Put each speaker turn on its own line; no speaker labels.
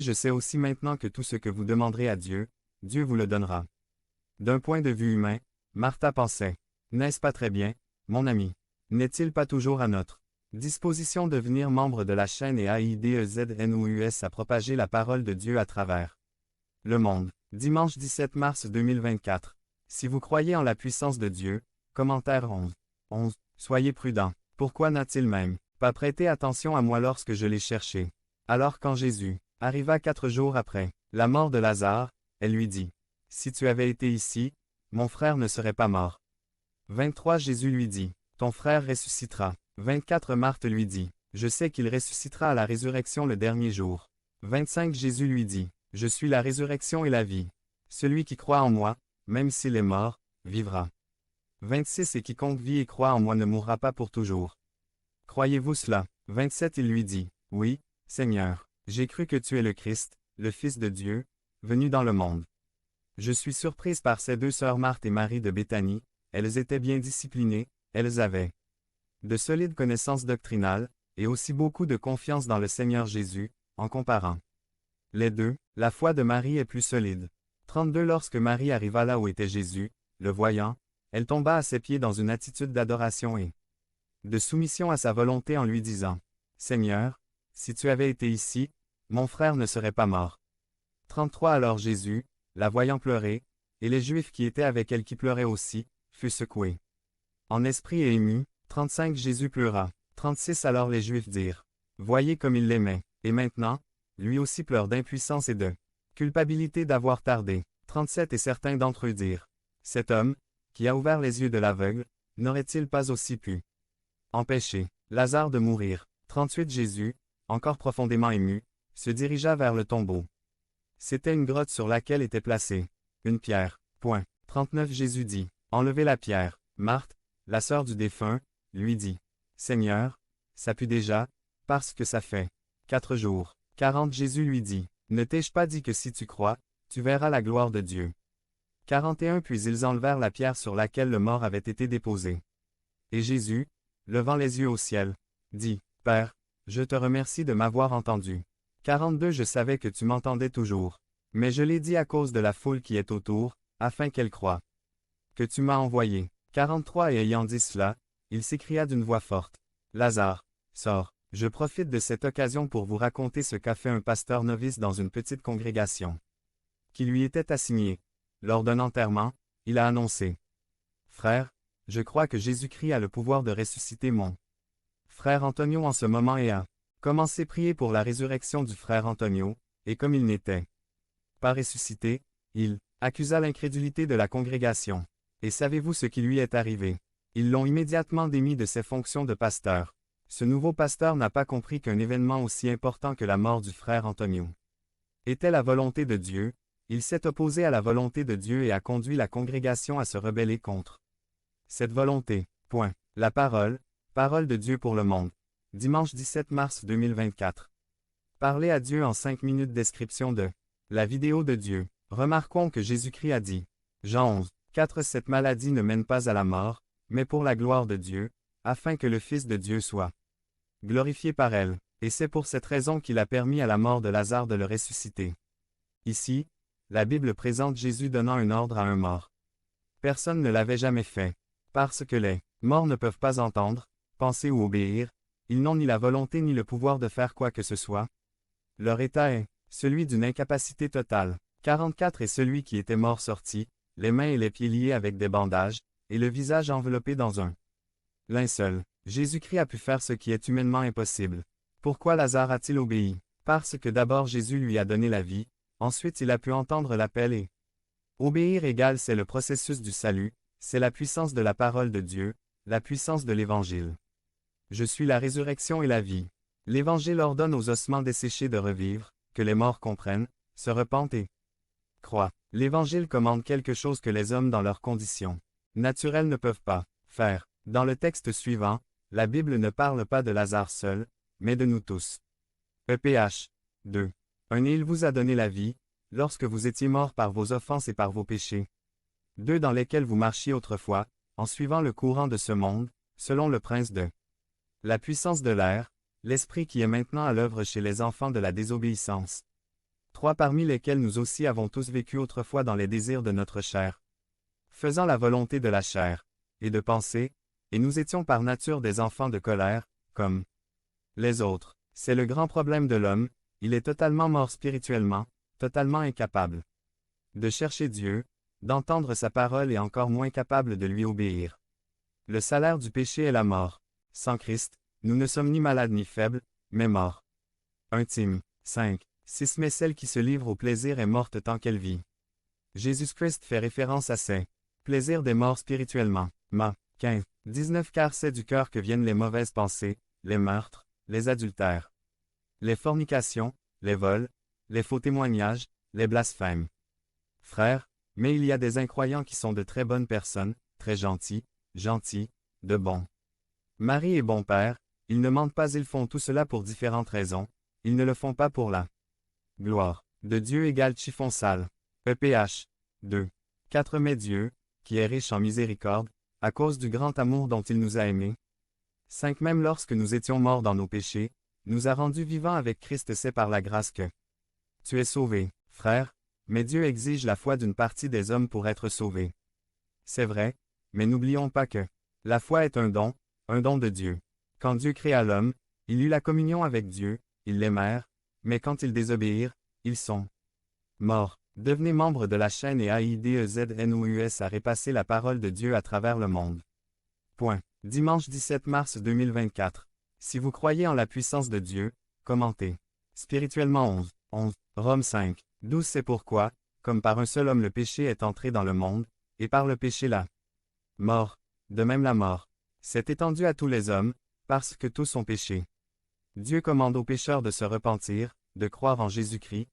Je sais aussi maintenant que tout ce que vous demanderez à Dieu, Dieu vous le donnera. D'un point de vue humain, Martha pensait, n'est-ce pas très bien, mon ami? N'est-il pas toujours à notre disposition de devenir membre de la chaîne et AIDEZNOUS à propager la parole de Dieu à travers le monde? Dimanche 17 mars 2024. Si vous croyez en la puissance de Dieu, commentaire 11. Soyez prudents. Pourquoi n'a-t-il même pas prêté attention à moi lorsque je l'ai cherché? Alors quand Jésus arriva 4 jours après la mort de Lazare, elle lui dit, si tu avais été ici, mon frère ne serait pas mort. 23 Jésus lui dit, ton frère ressuscitera. 24 Marthe lui dit, je sais qu'il ressuscitera à la résurrection le dernier jour. 25 Jésus lui dit, je suis la résurrection et la vie. Celui qui croit en moi, même s'il est mort, vivra. 26 Et quiconque vit et croit en moi ne mourra pas pour toujours. Croyez-vous cela? 27 Il lui dit, oui, Seigneur, j'ai cru que tu es le Christ, le Fils de Dieu, venu dans le monde. Je suis surprise par ces deux sœurs Marthe et Marie de Béthanie, elles étaient bien disciplinées, elles avaient de solides connaissances doctrinales, et aussi beaucoup de confiance dans le Seigneur Jésus, en comparant les deux, la foi de Marie est plus solide. 32 Lorsque Marie arriva là où était Jésus, le voyant, elle tomba à ses pieds dans une attitude d'adoration et de soumission à sa volonté en lui disant, Seigneur, si tu avais été ici, mon frère ne serait pas mort. 33 Alors Jésus, la voyant pleurer, et les Juifs qui étaient avec elle qui pleuraient aussi, fut secoué en esprit et ému. 35 Jésus pleura. 36 Alors les Juifs dirent, voyez comme il l'aimait, et maintenant, lui aussi pleure d'impuissance et de culpabilité d'avoir tardé. 37 Et certains d'entre eux dirent, cet homme, qui a ouvert les yeux de l'aveugle, n'aurait-il pas aussi pu empêcher Lazare de mourir? 38 Jésus, encore profondément ému, se dirigea vers le tombeau. C'était une grotte sur laquelle était placée une pierre. 39 Jésus dit, enlevez la pierre. Marthe, la sœur du défunt, lui dit, Seigneur, ça pue déjà, parce que ça fait 4 jours. 40 Jésus lui dit, ne t'ai-je pas dit que si tu crois, tu verras la gloire de Dieu? 41 Puis ils enlevèrent la pierre sur laquelle le mort avait été déposé. Et Jésus, levant les yeux au ciel, dit, Père, je te remercie de m'avoir entendu. 42 Je savais que tu m'entendais toujours. Mais je l'ai dit à cause de la foule qui est autour, afin qu'elle croie que tu m'as envoyé. 43 Et ayant dit cela, il s'écria d'une voix forte, Lazare, sors. Je profite de cette occasion pour vous raconter ce qu'a fait un pasteur novice dans une petite congrégation qui lui était assignée. Lors d'un enterrement, il a annoncé, Frère, je crois que Jésus-Christ a le pouvoir de ressusciter mon frère Antonio en ce moment et a commencé à prier pour la résurrection du frère Antonio, et comme il n'était pas ressuscité, il accusa l'incrédulité de la congrégation. Et savez-vous ce qui lui est arrivé? Ils l'ont immédiatement démis de ses fonctions de pasteur. Ce nouveau pasteur n'a pas compris qu'un événement aussi important que la mort du frère Antonio était la volonté de Dieu. Il s'est opposé à la volonté de Dieu et a conduit la congrégation à se rebeller contre cette volonté. La parole de Dieu pour le monde. Dimanche 17 mars 2024. Parler à Dieu en 5 minutes. Description de la vidéo de Dieu. Remarquons que Jésus-Christ a dit, Jean 11:4 Cette maladie ne mène pas à la mort, mais pour la gloire de Dieu, afin que le Fils de Dieu soit glorifié par elle. Et c'est pour cette raison qu'il a permis à la mort de Lazare de le ressusciter. Ici, la Bible présente Jésus donnant un ordre à un mort. Personne ne l'avait jamais fait. Parce que les morts ne peuvent pas entendre, penser ou obéir, ils n'ont ni la volonté ni le pouvoir de faire quoi que ce soit. Leur état est celui d'une incapacité totale. 44 Et celui qui était mort sortit, les mains et les pieds liés avec des bandages, et le visage enveloppé dans un linceul. Jésus-Christ a pu faire ce qui est humainement impossible. Pourquoi Lazare a-t-il obéi? Parce que d'abord Jésus lui a donné la vie, ensuite il a pu entendre l'appel et obéir c'est le processus du salut, c'est la puissance de la parole de Dieu, la puissance de l'Évangile. Je suis la résurrection et la vie. L'Évangile ordonne aux ossements desséchés de revivre, que les morts comprennent, se repentent et croient. L'Évangile commande quelque chose que les hommes dans leurs conditions naturelles ne peuvent pas faire. Dans le texte suivant, la Bible ne parle pas de Lazare seul, mais de nous tous. EPH 2. 1 Et il vous a donné la vie, lorsque vous étiez morts par vos offenses et par vos péchés. 2 Dans lesquels vous marchiez autrefois, en suivant le courant de ce monde, selon le prince de la puissance de l'air, l'esprit qui est maintenant à l'œuvre chez les enfants de la désobéissance. 3 parmi lesquels nous aussi avons tous vécu autrefois dans les désirs de notre chair, faisant la volonté de la chair, et de pensée, et nous étions par nature des enfants de colère, comme les autres. C'est le grand problème de l'homme, il est totalement mort spirituellement, totalement incapable de chercher Dieu, d'entendre sa parole et encore moins capable de lui obéir. Le salaire du péché est la mort. Sans Christ, nous ne sommes ni malades ni faibles, mais morts. 1 Tim. 5. 6 Mais celle qui se livre au plaisir est morte tant qu'elle vit. Jésus-Christ fait référence à ces plaisirs des morts spirituellement. Ma. 15. 19 Car c'est du cœur que viennent les mauvaises pensées, les meurtres, les adultères, les fornications, les vols, les faux témoignages, les blasphèmes. Frères, mais il y a des incroyants qui sont de très bonnes personnes, très gentils, de bons maris et bons pères, ils ne mentent pas, ils font tout cela pour différentes raisons, ils ne le font pas pour la gloire de Dieu égale chiffon sale. EPH. 2. 4 Mais Dieu, qui est riche en miséricorde, à cause du grand amour dont il nous a aimés. 5 Même lorsque nous étions morts dans nos péchés, nous a rendus vivants avec Christ, c'est par la grâce que tu es sauvé, frère, mais Dieu exige la foi d'une partie des hommes pour être sauvés. C'est vrai, mais n'oublions pas que la foi est un don de Dieu. Quand Dieu créa l'homme, il eut la communion avec Dieu, ils l'aimèrent, mais quand ils désobéirent, ils sont morts. Devenez membre de la chaîne et AIDEZNOUS à repasser la parole de Dieu à travers le monde. Point. Dimanche 17 mars 2024. Si vous croyez en la puissance de Dieu, commentez. Spirituellement 11. Rome 5. 12 C'est pourquoi, comme par un seul homme le péché est entré dans le monde, et par le péché la mort, de même la mort, s'est étendue à tous les hommes, parce que tous ont péché. Dieu commande aux pécheurs de se repentir, de croire en Jésus-Christ,